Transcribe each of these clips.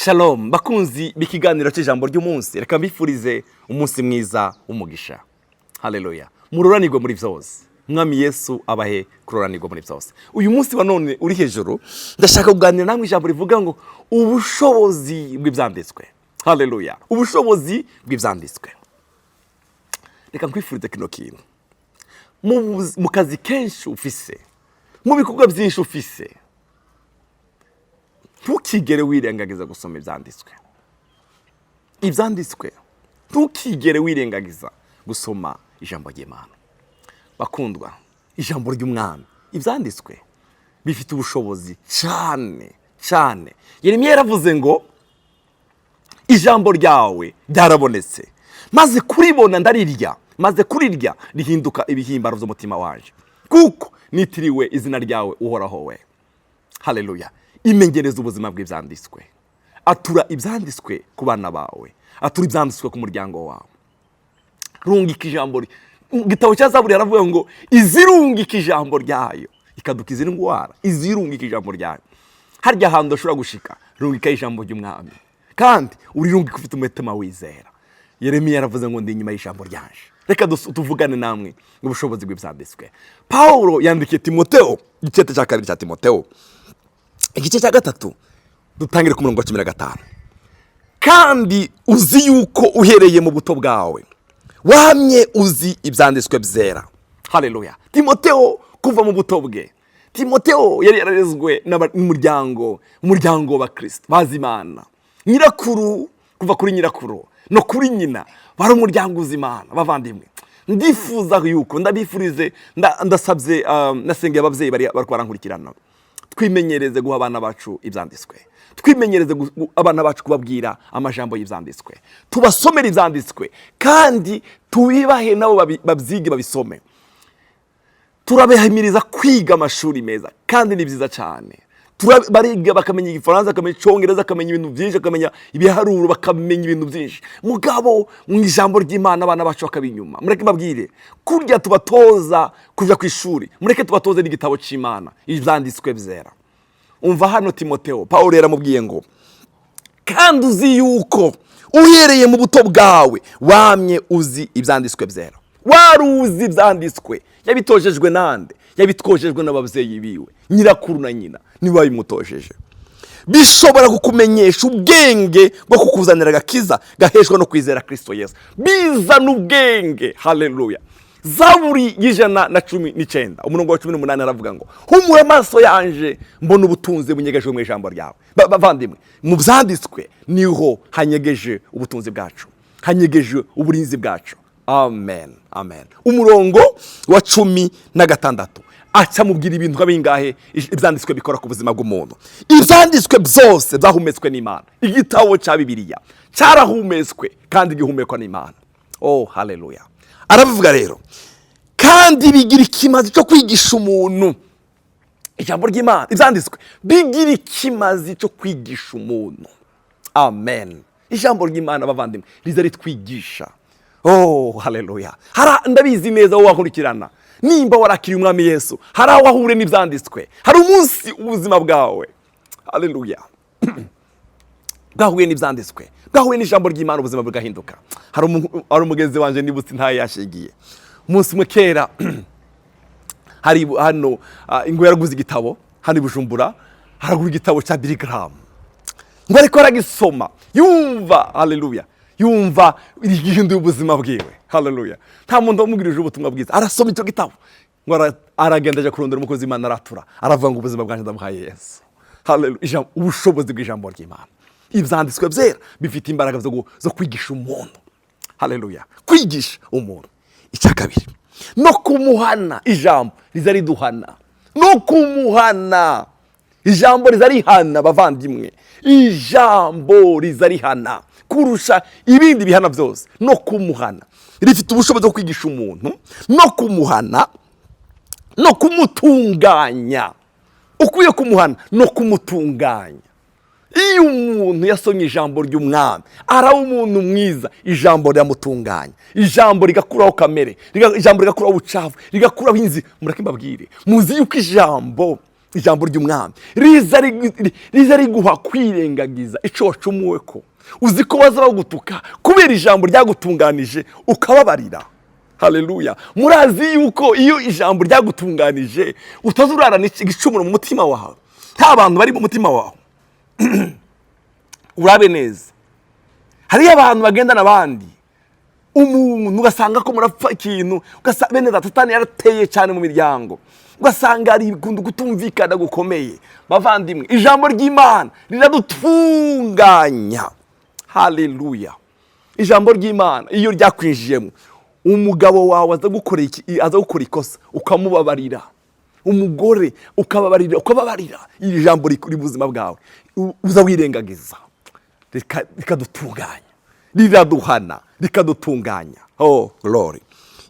Shalom bakunzi b'ikiganiro cy'ijambo ry'umunsi, reka mbifurize umunsi mwiza w'umugisha. Haleluya. Muroranirwe muri byose. Mwami Yesu abahe kuroranirwa muri byose. Uyu munsi wa none uri hejuru ndashaka kuganira namwe ijambo rivuga ngo ubushobozi bw'ibyanditswe. Haleluya. Ubushobozi bw'ibyanditswe. Reka nkwifurize kino kintu. Mu kazi kenshi ufise, mu bikorwa byinshi ufise, ntukigere wirengagiza gusoma ibyanditswe. Ibyanditswe ntukigere wirengagiza gusoma ijambo ry'Imana. Bakundwa, ijambo ry'umwami, ibyanditswe bifite ubushobozi cyane. Yeremiya yaravuze ngo ijambo ryawe ryarabonetse, maze kuribona ndarirya, maze kurirya rihinduka ibihimbaro by'umutima waje, kuko nitiriwe izina ryawe uhoraho we. Haleluya. Imengereza ubuzima bw'ibyanditswe. Atura ibyanditswe ku bana bawe, atura ibyanditswe ku muryango wawe. Rungika ijambo. Igitabo cya Zaburi yaravuga ngo izirungika ijambo ryayo ikadukiza indwara, izirungika ijambo ryayo. Harya ahantu ushobora gushika, rungika ijambo ry'umwami, kandi urirungika ufite umutima wizera. Yeremiya yaravuze ngo ndi inyuma y'ijambo ryaje. Reka tuvugane namwe ubushobozi bw'ibyanditswe. Paulo yandikiye Timoteyo, igice cya 2 cya Timoteyo, igice cya 3, dutangire ku murongo wa 15. Kandi uzi yuko uhereye mu buto bwawe wamye uzi ibyanditswe byera. Haleluya. Timoteyo kuva mu buto bwe, Timoteyo yari yararezwe n'umuryango wa Kristo bazi Imana. Nyirakuru, kuva kuri nyirakuru no kuri nyina bari umuryango uzi Imana. Bavandimwe, ndifuza yuko ndabifurize, ndasabye nasengeye ababyeyi bari barankurikirana, twimenyereze guha abana bacu ibyanditswe. Twimenyereze abana bacu kubabwira amajambo y'ibyanditswe, tubasomera ibyanditswe kandi tubibahe nabo babyige babisome. Turabahimiriza kwiga amashuri meza kandi ni byiza cyane. Bariga bakamenya igifaransa, bakamenya icyongereza, bakamenya ibintu byinshi, bakamenya ibiharuro, bakamenya ibintu byinshi. Mugabo mu ijambo ry'Imana abana bacu bakabinyuma. Mureke babwire kurya tubatoza kuja ku ishuri, mureke tubatoze n'igitabo cy'Imana, ibyanditswe byera. Umva hano Timoteyo, Paulo yaramubwiye ngo kandi uzi yuko uhereye mu buto bwawe wamye uzi ibyanditswe byera. Waruzi ibyanditswe. Yabitojejwe nande? Yabitwojejwe n'ababyeyi biwe, nyirakuru na nyina nibo babimutojeje. Bishobora kukumenyesha ubwenge bwo kukuzanira agakiza gaheshwa no kwizera Kristo Yesu. Bizana ubwenge. Haleluya. Zaburi y'119 umurongo wa 18 aravuga ngo humura amaso yanje mbona ubutunzi bunyegeje mu ijambo ryawe. Bavandimwe, mu byanditswe niho hanyegeje ubutunzi bwacu, hanyegeje uburinzi bwacu. Amen. Umurongo wa 16 aca mubwira ibintu kabingahe ibyanditswe bikora ku buzima bw'umuntu. Ibyanditswe byose byahumetswe n'Imana. Igitabo cya Bibiliya cyarahumetswe kandi gihumekwa n'Imana. Oh, haleluya. Aravuga rero kandi bigira ikimazi cyo kwigisha umuntu. Ijambo ry'Imana, ibyanditswe bigira ikimazi cyo kwigisha umuntu. Amen. Ijambo ry'Imana bavandimwe riza ritwigisha. Oh, haleluya. Ndabizi neza wowe wakurikirana, nimba warakiriye umwami Yesu, hari aho wahure n'ibyanditswe, hari umunsi ubuzima bwawe, haleluya, bwahuye n'ibyanditswe, bwahuye n'ijambo ry'Imana, ubuzima bugahinduka. Hari umugenzi wanje nibutse ntaye yashigiye umunsi umwe kera, hari hano ngo yaraguze igitabo hano Bujumbura, haragura igitabo cya Biligram, ngo ariko aragisoma yumva, haleluya, yumva igihinduye ubuzima bwiwe. Haleluya. Nta muntu wamugirije ubutumwa bwiza, arasoma icyo gitabo, ngo aragenda aje kurondera umukozi w'Imana, aratura, aravuga ngo ubuzima bwanjye ndabuhaye Yesu. Haleluya. Ubushobozi bw'ijambo ry'Imana, ibyanditswe byera bifite imbaraga zo kwigisha umuntu. Haleluya. Kwigisha umuntu. Icya kabiri, no kumuhana. Ijambo riza riduhana, no kumuhana. Ijambo riza rihana bavandimwe, ijambo riza rihana kurusha ibindi bihana byose. No kumuhana rifite ubushobozi bwo kwigisha umuntu, no kumuhana, no kumutunganya. Ukwiye kumuhana no kumutunganya. Iyo umuntu yasomye ijambo ry'umwami araba umuntu mwiza, ijambo riramutunganya, ijambo rigakuraho kamere, ijambo rigakuraho ubucafu, rigakuraho inzi. Mureke mbabwire, muzi yuko ijambo ijambo ry'umwami riza riguha kwirengagiza icyo wacumuwe ko uzi ko baza bagutuka kubera ijambo ryagutunganije ukababarira. Haleluya. Murazi yuko iyo ijambo ryagutunganije utazurarana igicumuro mu mutima wawe, nta bantu bari mu mutima wawe. Urabe neza, hariyo abantu bagendana abandi, umuntu ugasanga ko murapfa ikintu, ugasanga bene Satani yarateye cyane mu miryango, ugasanga ari ibintu kutumvikana gukomeye. Bavandimwe, ijambo ry'Imana riradutunganya. Haleluya. Ijambo ry'Imana iyo ryakwinjiyemo, umugabo wawe aza gukora ikosa ukamubabarira, umugore ukababarira, iri jambo rikuri buzima bwawe uza wirengagiza, rikadutunganya, riraduhana, rikadutunganya. Oh glory.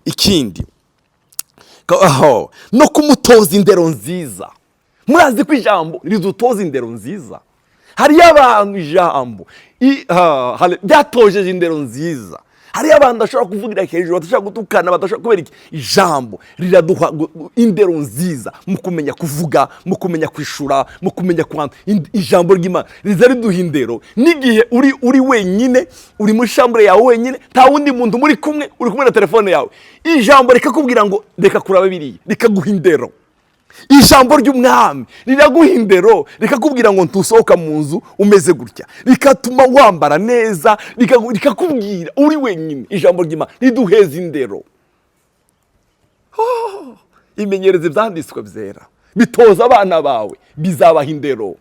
Ikindi no kumutoza indero nziza. Murazi ko ijambo ridutoza indero nziza. Hariyo abantu ijambo ryatojeje indero nziza. Hariyo abantu bashobora kuvugira hejuru, badashobora gutukana, badashobora kubera iki. Ijambo riraduha indero nziza mu kumenya kuvuga, mu kumenya kwishura, mu kumenya kwanda. Ijambo ry'Imana riza riduha indero n'igihe uri wenyine, uri muri chambre yawe wenyine, nta wundi muntu muri kumwe, uri kumwe na telefone yawe. Ijambo rikakubwira ngo reka kuraba biriya, rikaguha indero. Ijambo ry'umwami riraguha indero, rikakubwira ngo ntusohoka mu nzu umeze gutya, rikatuma wambara neza, rikakubwira uri wenyine. Ijambo ry'Imana riduheza indero. Imenyereze ibyanditswe byera, bitoza abana bawe, bizabaha indero,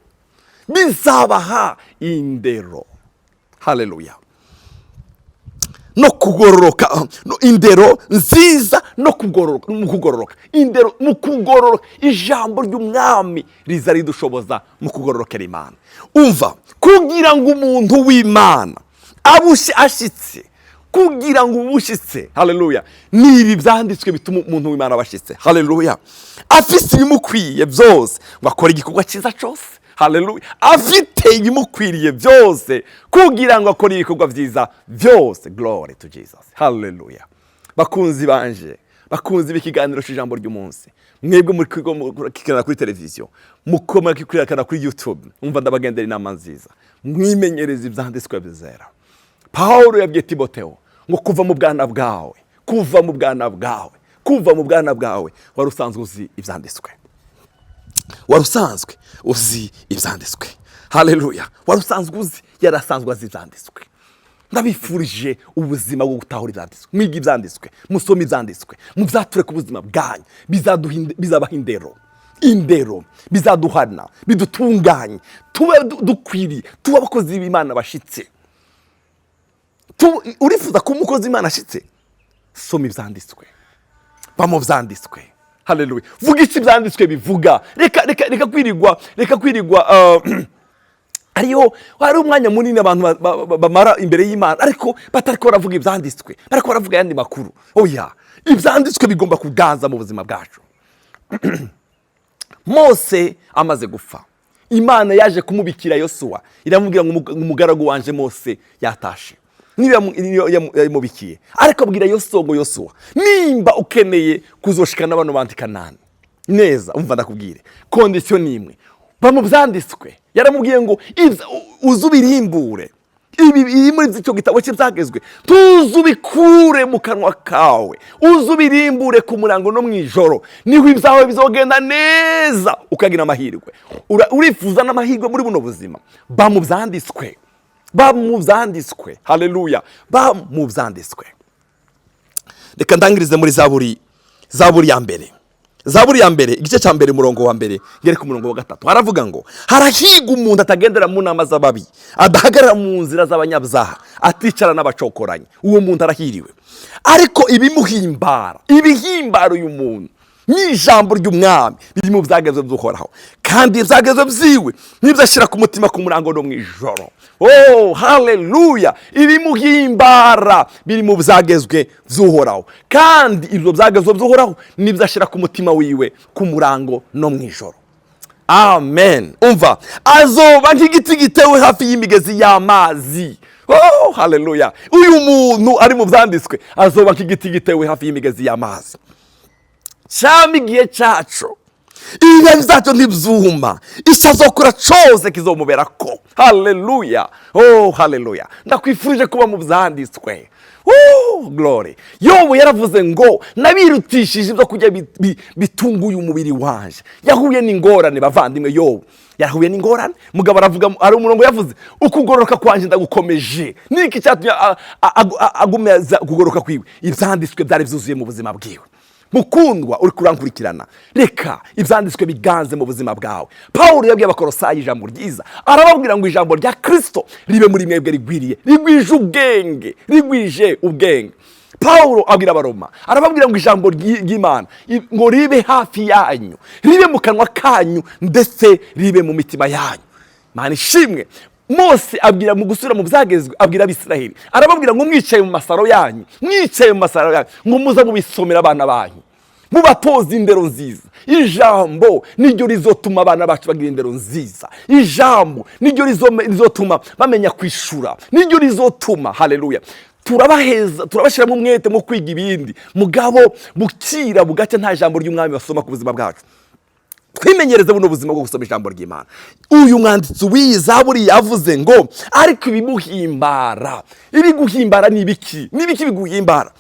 bizabaha indero. Haleluya. No kugororoka, indero nziza, no kugororoka, indero mu kugororoka. Ijambo ry'umwami riza ridushoboza mu kugororokera Imana. Umva, kugira ngo umuntu w'Imana ashitse, kugira ngo ubushitse, haleluya, nibi byanditswe bituma umuntu w'Imana abashitse. Haleluya. Afise ibimukwiye byose ngo akore igikorwa cyiza cyose. Haleluya. Afite ibimukwiriye byose kugira ngo akore ibikorwa byiza byose. Glory to Jesus. Haleluya. Bakunzi banje, bakunzi b'ikiganiro cy'ijambo ry'umunsi, mwebwe muri kwikorera kuri televiziyo, mukoma kwikorera kuri YouTube, umva ndabagendera inama nziza, mwimenyereze ibyanditswe bizera. Paulo yabwiye Timotheo ngo kuva mu bwana bwawe wari usanzwe uzi ibyanditswe. Warusanzwe uzi ibyanditswe. Haleluya. Warusanzwe uzi, yarasanzwe azi ibyanditswe. Ndabifurije ubuzima bwo gutahura ibyanditswe. Mwiga ibyanditswe, musome ibyanditswe, muzature ku buzima bwanyu, bizabaha indero, bizaduhana, bidutunganye, tube dukwiriye, tuba abakozi b'Imana bashitse. Urifuza ko umukozi w'Imana ashitse? Soma ibyanditswe, ba mu byanditswe. Haleluya. Vuga iki byanditswe bivuga. Reka kwirirwa ariyo hari umwanya munini abantu bamara imbere y'Imana ariko batariko baravuga ibyanditswe, bariko baravuga yandi makuru. Oya, ibyanditswe bigomba kuganza mu buzima bwacu. Mose amaze gupfa, Imana yaje kumubikira Yosuwa, iramubwira ngo umugaragu wanje Mose yatashe. Niba yamubikiye, ariko abwira Yosuwa, nimba ukeneye kuzoshikana bano bantu Kanani neza, umva ndakubwire, condition nimwe, bamu byanditswe. Yaramubwiye ngo uzubirimbure, ibi muri icyo gitabo cy'ibyagezwe, tuzubikure mu kanwa kawe, uzubirimbure ku murango no mwijoro, niho ibyawe bizogenda neza ukagira amahirwe. Urifuza n'amahirwe muri buno buzima, bamu byanditswe. Haleluya. Bamu byanditswe. Reka ndangirize muri Zaburi ya mbere igice cya mbere murongo wa mbere ngere ku murongo wa 3. Haravuga ngo harahiga umuntu atagendera mu nama z'ababi, adahagarara mu nzira z'abanyabyaha, aticara n'abacokoranye. Uwo muntu arahiriwe. Ariko ibihimbara uyu muntu ni ijambo ry'umwami biri mu byagezwe by'Uhoraho, kandi ibyagezwe byiwe nibyo ashyira ku mutima ku murango no mwijoro. Oh haleluya. Ibimuhimbara biri mu byagezwe by'Uhoraho, kandi ibyo byagezwe by'Uhoraho nibyo ashyira ku mutima wiwe ku murango no mwijoro. Amen. Umva, azoba nk'igiti gitewe hafi y'imigezi y'amazi. Oh haleluya. Uyu muntu ari mu byanditswe azoba nk'igiti gitewe hafi y'imigezi y'amazi. Cyami gihe cyacu ibihe byacu ntibyuma, icyo azokora cyose kizomubera ko. Haleluya, oh haleluya. Ndakwifurije kuba mu byanditswe. Glory. Yobu yaravuze ngo nabirutishije ibyo kujya bitunguye umubiri wanje. Yahuye n'ingorane bavandimwe. Yobu yarahuye n'ingorane. Mugabo aravuga, ari umurongo yavuze, ukugoroka kwanje ndagukomeje. Niki cyatumye agumeza kugoroka kwiwe? Ibyanditswe byari byuzuye mu buzima bwiwe. Mukundwa uri kurankurikirana, reka ibyanditswe biganze mu buzima bwawe. Pawulo yabwiye abakolosayi ijambo ryiza, arababwira ngo ijambo rya Kristo ribe muri mwebwe rigwiriye, rigwije ubwenge. Pawulo abwira abaroma, arababwira ngo ijambo ry'Imana ngo ribe hafi yanyu, ribe mu kanwa kanyu, ndetse ribe mu mitima yanyu. Mana ishimwe. Mose abwira mu gusura mu byagezwe, abwira Abisiraheli, arababwira ngo mwicaye mu masaro yanyu, ngo muza mubisomera abana banyu, mubatoza indero nziza. Ijambo niryo rizotuma abana bacu bagira indero nziza. Ijambo niryo rizotuma bamenya kwishura, niryo rizotuma, haleluya, turabaheza, turabashiramo umwete mu kwiga ibindi. Mugabo bukira bugacya nta jambo ry'umwami basoma ku buzima bwacu. Twimenyereze buno buzima bwo gusoma ijambo ry'Imana. Uyu mwanditsi w'Izaburi yavuze ngo ariko ibimuhimbara. Ibiguhimbara ni ibiki? Ni ibiki biguhimbara?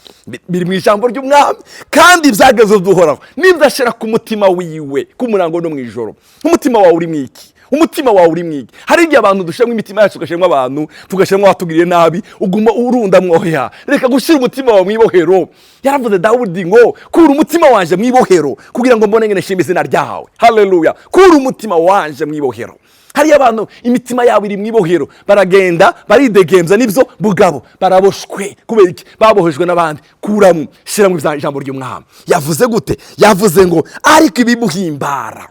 Biri mu ijambo ry'umwami kandi byageze duhoraho. Nibdashira ku mutima wiwe ku murango no mu ijoro. Umutima wawe uri mwiki? Umutima wawe uri mwiki? Hari igihe abantu dushemwe imitima yacu, tugashemwa abantu, tugashemwa watugiriye nabi, uguma urunda mwoya. Reka gushira umutima wawe mwibohero. Yaravuze Dawudi ngo kura umutima wanje mwibohero kugira ngo mbone ngene shimbe izina ryawe. Haleluya. Kura umutima wanje mwibohero. Hari abantu imitima yabo iri mwibohero, baragenda baridegembya nibyo bugabo baraboshwe. Kubera iki? Babohejwe n'abandi. Kuramo, shira mu ijambo ry'umwami. Yavuze gute? Yavuze ngo ariko ibimuhimbara.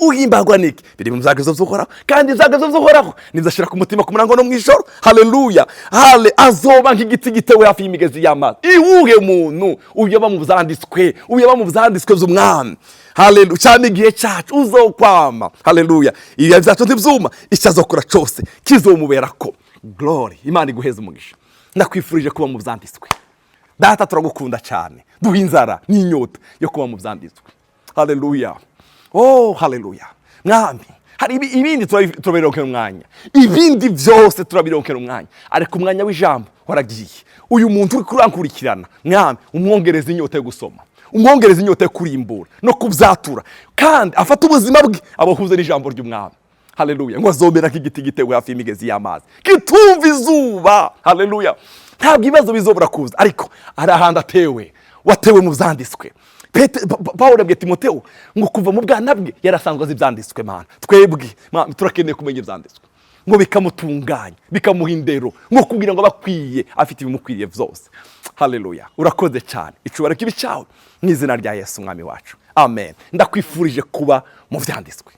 Uhimbagwa niki? Biri mu byageze by'uhoraho, kandi byageze by'uhoraho nibashira ku mutima ku murango no mu ijoro. Haleluya. Azoba nk'igiti gitewe hafi y'imigezi y'amazi. Iwuhe muntu uyaba mu byanditswe, uyaba mu byanditswe by'umwami. Haleluya. Cyane igihe cyacu uzokwama. Haleluya. Ibihe byacu ntibyuma, icyo azokora cyose kizomubera ko. Glory. Imana iguheze umugisha. Ndakwifurije kuba mu byanditswe. Data turagukunda cyane. Duha inzara n'inyota yo kuba mu byanditswe. Haleluya. Oh haleluya. Mwami, hari ibindi turabironkera umwanya, ibindi byose turabironkera umwanya, ariko umwanya w'ijambo waragiye. Uyu muntu uri kurankurikirana, mwami, umwongereza inyota yo gusoma, umwongereza inyota yo kurimbura no kubyatura, kandi afata ubuzima bwe abahuze n'ijambo ry'umwami. Haleluya. Ngo azomera nk'igiti gitewe hafi y'imigezi y'amazi, kitumva izuba. Haleluya. Ntabwo ibibazo bizobora kuza, ariko ari ahandi atewe, watewe mu byanditswe. Pawulo abwiye Timoteyo ngo kuva mu bwana bwe yarasanzwe azi ibyanditswe. Mana twebwe turakeneye kumenya ibyanditswe ngo bikamutunganya, bikamuha indero, ngo kugira ngo bakwiye afite ibimukwiriye byose. Haleluya. Urakoze cyane. Icubara kibi cyawe mu izina rya Yesu umwami wacu. Amen. Ndakwifurije kuba mu byanditswe.